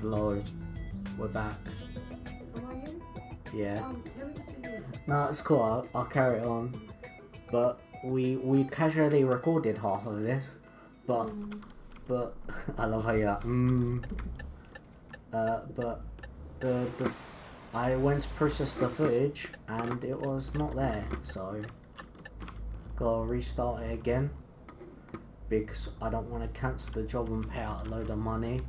Hello, we're back. How are you? Yeah. Let me just do this. No, it's cool. I'll carry it on. But we casually recorded half of this. But I love how you're but I went to process the footage and it was not there, so gotta restart it again because I don't want to cancel the job and pay out a load of money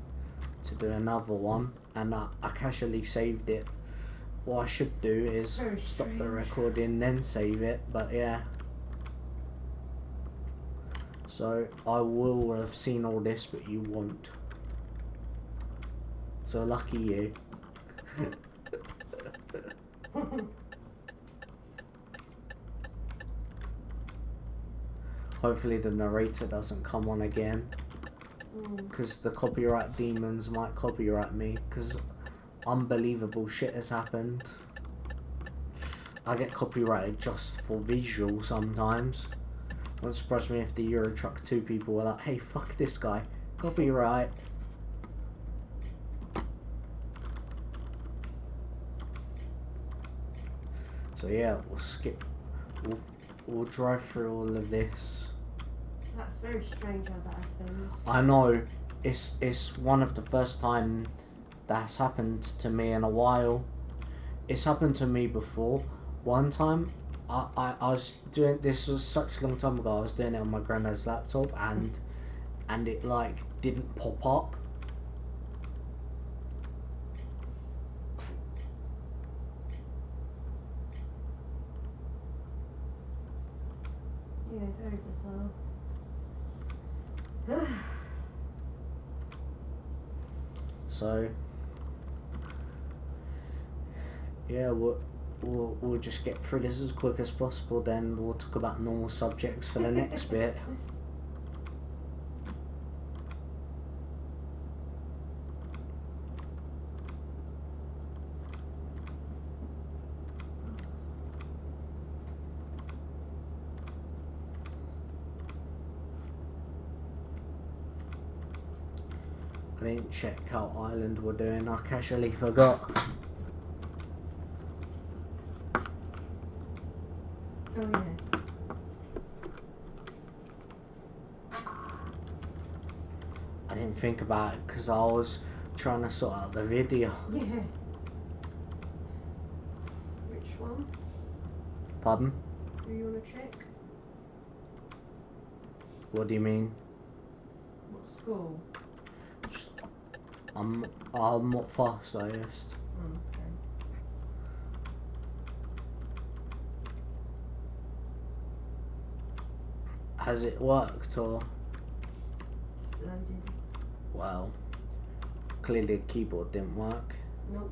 to do another one, and I casually saved it. What I should do is stop the recording then save it, but yeah. So I will have seen all this, but you won't. So lucky you. Hopefully the narrator doesn't come on again, because the copyright demons might copyright me, because unbelievable shit has happened. I get copyrighted just for visual sometimes. Won't surprise me if the Euro Truck 2 people were like, hey, fuck this guy, copyright. So yeah, we'll drive through all of this. That's very strange how that happened. I know, it's one of the first time that's happened to me in a while. It's happened to me before. One time, I was doing, this was such a long time ago, I was doing it on my granddad's laptop and it like didn't pop up. Yeah, very bizarre. So yeah, we'll just get through this as quick as possible, then we'll talk about normal subjects for the next bit. I didn't check how Ireland were doing, I casually forgot. Oh yeah. I didn't think about it because I was trying to sort out the video. Yeah. Which one? Pardon? Do you want to check? What do you mean? What school? I'm not fast, I just. Okay. Has it worked or? Loading. Well, clearly the keyboard didn't work. Nope.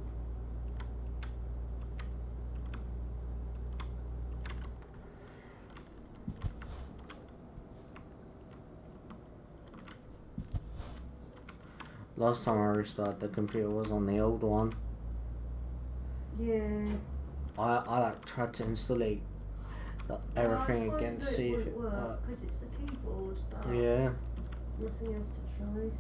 Last time I restarted the computer was on the old one. Yeah. I like tried to install everything again to see if it worked. Because it's the keyboard, but Yeah. nothing else to try.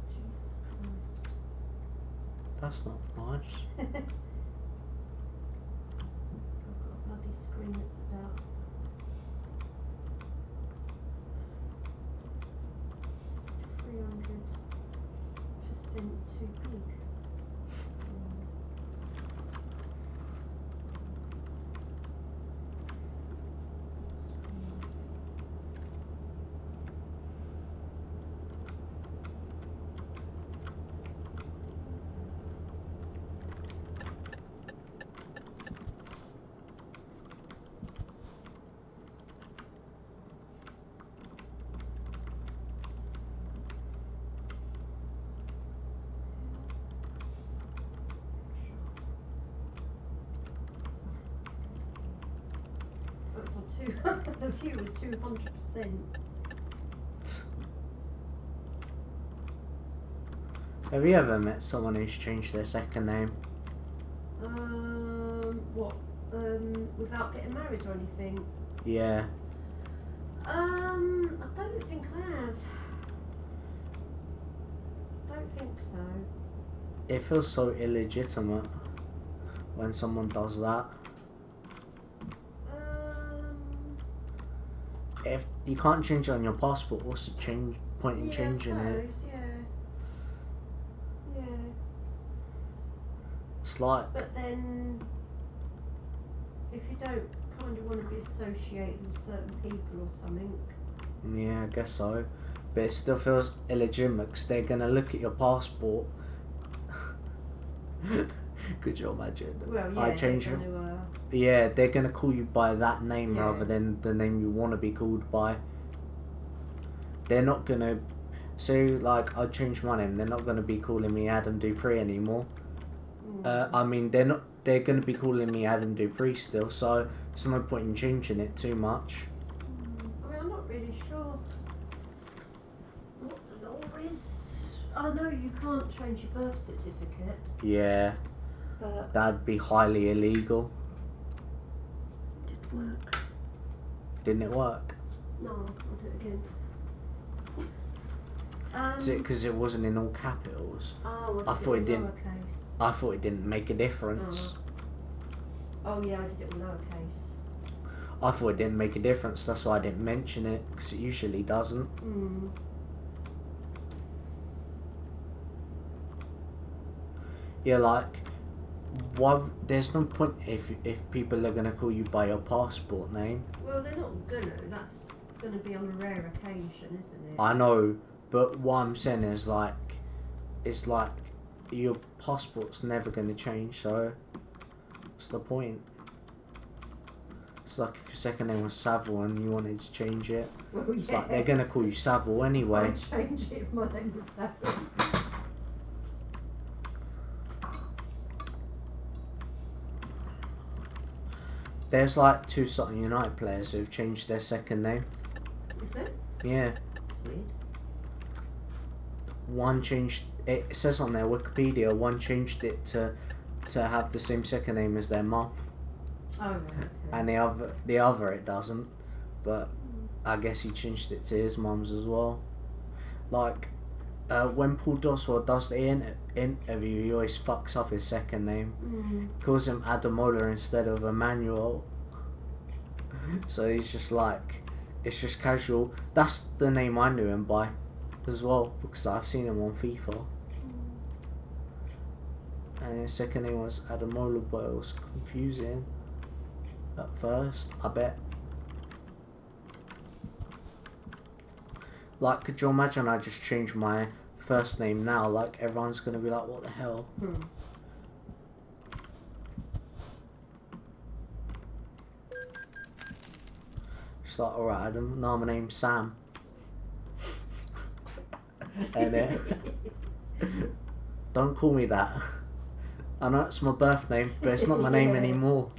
Jesus Christ. That's not nice. I've got a bloody screen that's about 300% too big. it's on 2. The view is 200%. Have you ever met someone who's changed their second name? What? Without getting married or anything? Yeah. I don't think I have. Don't think so. It feels so illegitimate when someone does that. If you can't change it on your passport, what's the point in changing it? Yeah. It's like, But then, if you don't kind of want to be associated with certain people or something. yeah, I guess so. But it still feels illegitimate because they're gonna look at your passport. Could you imagine? Well, yeah, I change they're it. gonna, Yeah, they're gonna call you by that name Yeah. rather than the name you want to be called by. They're not gonna say like I changed my name. They're not gonna be calling me Adam Dupree anymore. I mean, they're not. They're gonna be calling me Adam Dupree still. So there's no point in changing it too much. I mean, I'm not really sure what the law is. I know you can't change your birth certificate, Yeah, but that'd be highly illegal. it didn't work. Didn't it work? No, I'll do it again. Is it because it wasn't in all capitals? Oh, I thought it didn't. Lowercase. I thought it didn't make a difference. Oh yeah, I did it with lowercase. I thought it didn't make a difference. That's why I didn't mention it because it usually doesn't. Yeah, like, why? There's no point if people are gonna call you by your passport name. Well, they're not gonna. That's gonna be on a rare occasion, isn't it? I know, but what I'm saying is like, it's like your passport's never gonna change. So, what's the point? It's like if your second name was Savile and you wanted to change it. Well, It's yeah. like they're gonna call you Savile anyway. I'd change it if my name was Savile. There's like 2 Sutton United players who've changed their second name. Is it? Yeah. It's weird. One changed. It says on their Wikipedia. One changed it to have the same second name as their mum, Oh right. Okay. and the other it doesn't. But I guess he changed it to his mum's as well. Like when Paul Doswell does the interview, he always fucks up his second name. Calls him Adamola instead of Emmanuel. So he's just like, it's just casual. That's the name I knew him by as well, because I've seen him on FIFA. And his second name was Adamola, but it was confusing at first, I bet. Like, could you imagine I just changed my first name now? Like, everyone's gonna be like, what the hell? It's like, alright, Adam, no, my name's Sam. And don't call me that. I know it's my birth name, but it's not my name Yeah. anymore.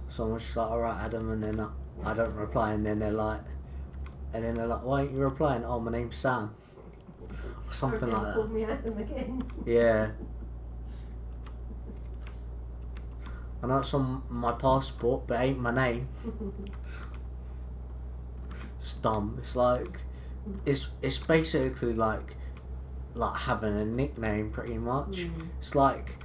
Someone's just like, alright, Adam, and then I don't reply, and then they're like, why aren't you replying? Oh, my name's Sam. Or something like Called that. me Adam again. Yeah. I know it's on my passport, but it ain't my name. It's dumb. It's like, it's basically like having a nickname, pretty much. It's like,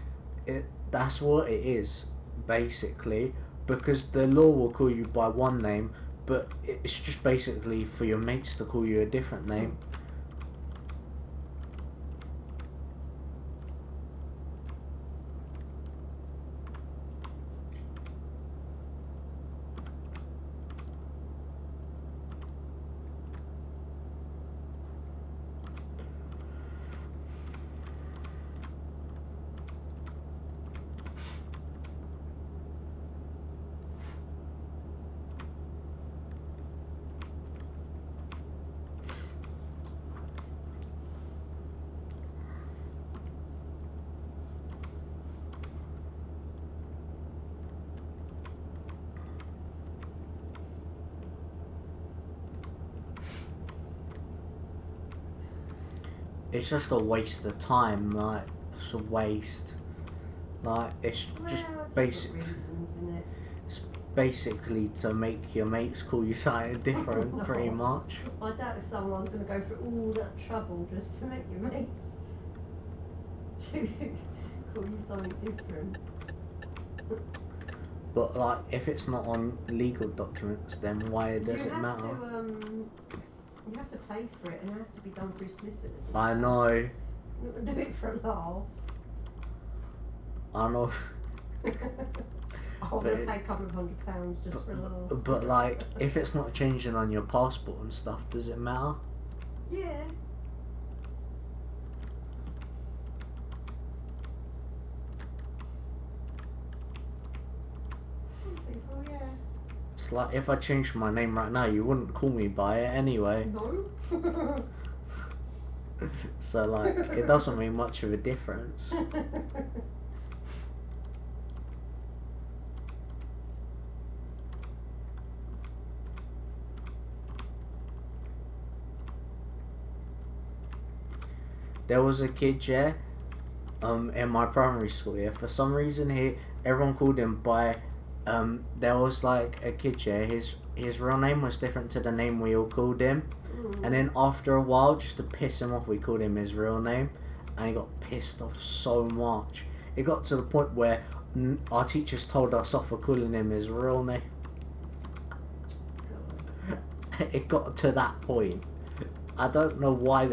that's what it is, basically, because the law will call you by one name, but it's just basically for your mates to call you a different name. it's just a waste of time. Like, it's a waste. Like, it's just basic. Reasons, isn't it? It's basically to make your mates call you something different, No. pretty much. I doubt if someone's going to go through all that trouble just to make your mates call you something different. But like, if it's not on legal documents, then why does it matter? You have to pay for it, and it has to be done through solicitors. I know. You don't do it for a laugh. I know. I'm going to pay a couple of £100 just for a laugh. But like, if it's not changing on your passport and stuff, does it matter? Yeah. People, yeah. It's like, if I changed my name right now, you wouldn't call me by it anyway. No. So like, it doesn't make much of a difference. There was a kid, yeah, in my primary school, yeah. For some reason, everyone called him by, there was like a kid, yeah. His real name was different to the name we all called him, and then after a while, just to piss him off, we called him his real name, and he got pissed off so much. It got to the point where our teachers told us off for calling him his real name. God. It got to that point. I don't know why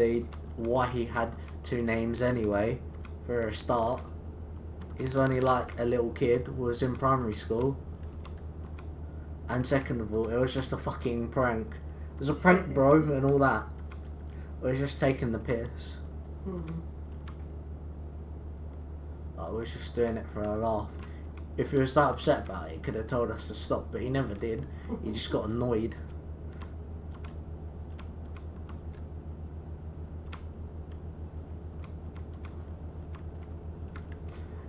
he had two names anyway. For a start, he's only like a little kid, was in primary school, and second of all, it was just a fucking prank. It was a prank, bro, and all that. We was just taking the piss. Like, we was just doing it for a laugh. If he was that upset about it, he could have told us to stop, but he never did. He just got annoyed.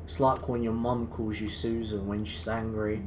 It's like when your mum calls you Susan when she's angry.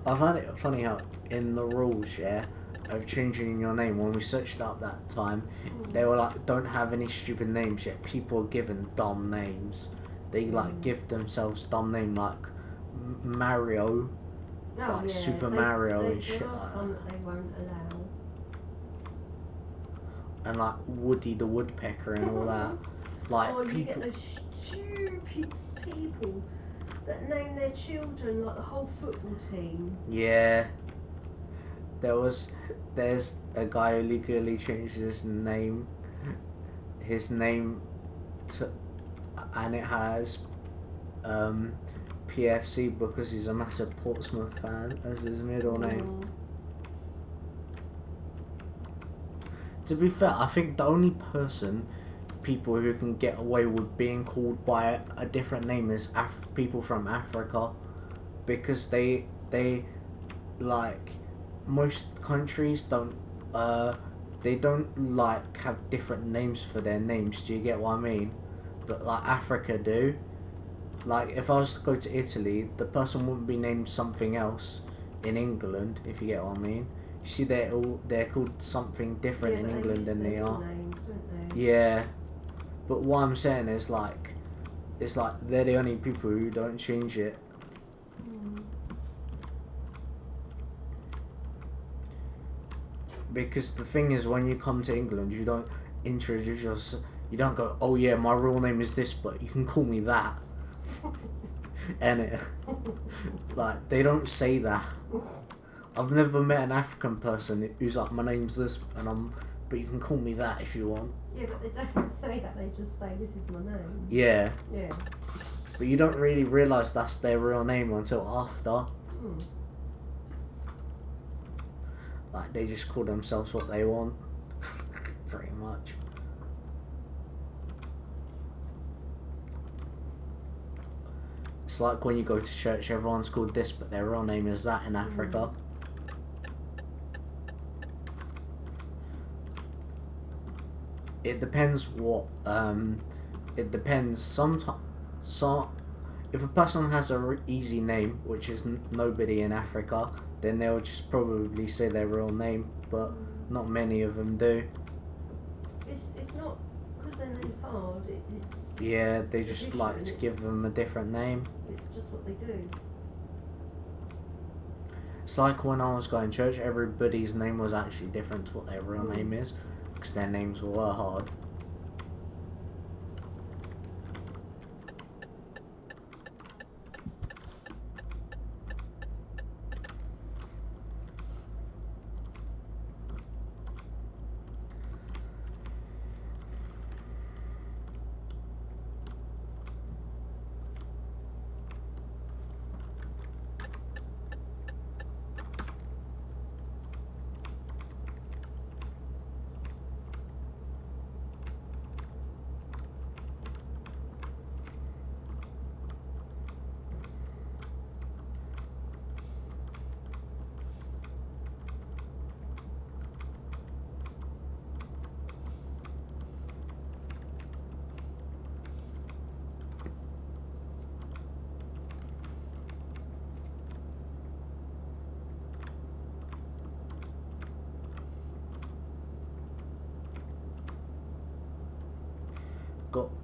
I find it funny how in the rules, yeah, of changing your name, when we searched up that time, they were like, don't have any stupid names yet. People are given dumb names. They like give themselves dumb name like Mario, like Super Mario and shit like some that. that they won't allow. And like Woody the Woodpecker and all that. Like Oh, you people. get those stupid people that name their children like the whole football team. Yeah. There's a guy who legally changed his name to, and it has PFC because he's a massive Portsmouth fan as his middle name. To be fair, I think the only people who can get away with being called by a different name is people from Africa, because they like, most countries don't like have different names for their names. Do you get what I mean? But like Africa do. Like if I was to go to Italy, the person wouldn't be named something else in England, if you get what I mean. You see, they're called something different in England than they are. Names, don't they? Yeah, but what I'm saying is like, it's like they're the only people who don't change it. Because the thing is, when you come to England, you don't introduce yourself. You don't go, oh yeah, my real name is this, but you can call me that. And it, like, they don't say that. I've never met an African person who's like, my name's this, but you can call me that if you want. Yeah, but they don't say that. They just say, this is my name. Yeah. Yeah. But you don't really realise that's their real name until after. Hmm. Like, they just call themselves what they want. Pretty much. It's like when you go to church, everyone's called this, but their real name is that in Africa. It depends what, it depends. Sometimes, if a person has a easy name, which is nobody in Africa, then they'll just probably say their real name, but not many of them do. It's not because their name's hard. It's Yeah, they just like to give them a different name. It's just what they do. It's like when I was going to church, everybody's name was actually different to what their real name is, because their names were hard.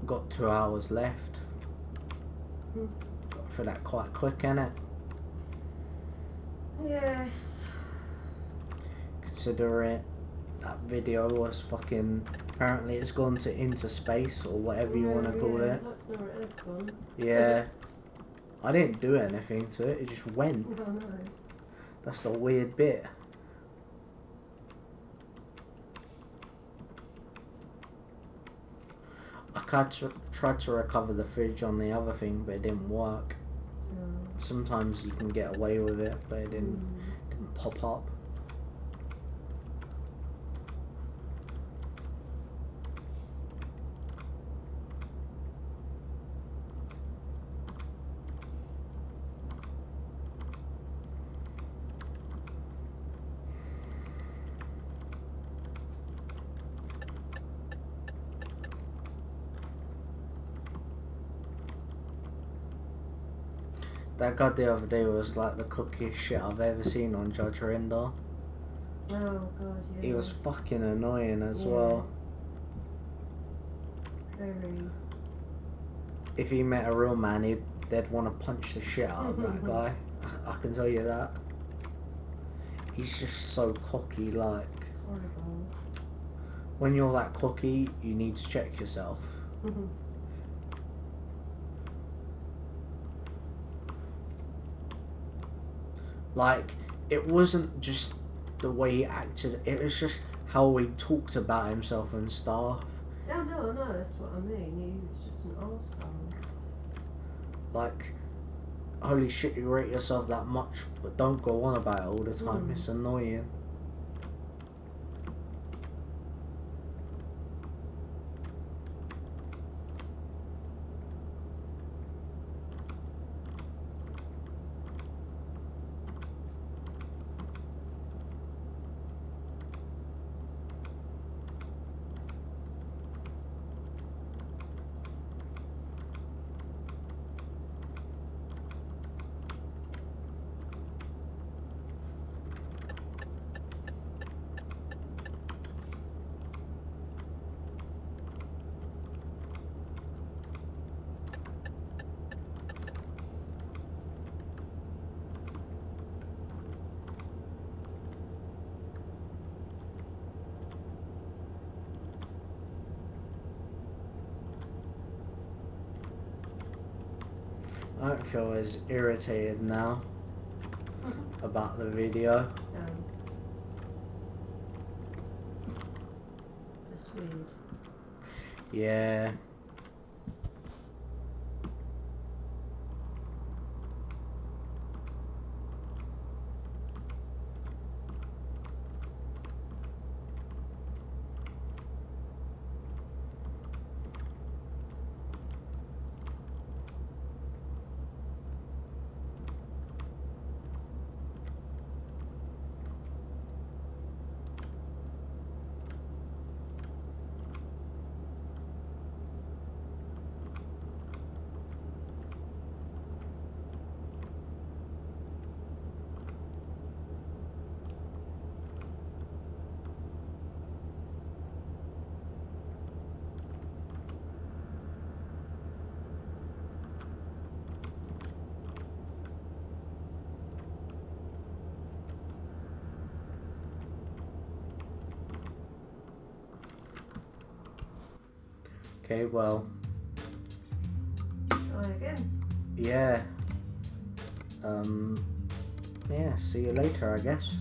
Got 2 hours left. Got through that quite quick, innit? Yes. Consider it. That video was fucking. Apparently, it's gone to into space or whatever you want to call it. I'd like to know where it has gone. Yeah. I didn't do anything to it. It just went. Oh no. That's the weird bit. I tried to recover the footage on the other thing, but it didn't work. Sometimes you can get away with it, but it didn't pop up. That guy the other day was like the cookiest shit I've ever seen on Judge Rinder. Oh god, yeah. He was fucking annoying as well. Very. If he met a real man, they'd want to punch the shit out of that guy. I can tell you that. He's just so cocky, like. It's horrible. When you're that cocky, you need to check yourself. Like, it wasn't just the way he acted, it was just how he talked about himself and stuff. No, that's what I mean. He was just an arsehole. Like, holy shit, you rate yourself that much, but don't go on about it all the time, it's annoying. I don't feel as irritated now about the video. Just weird. Yeah. Okay, well, Try again. yeah. Yeah, see you later, I guess.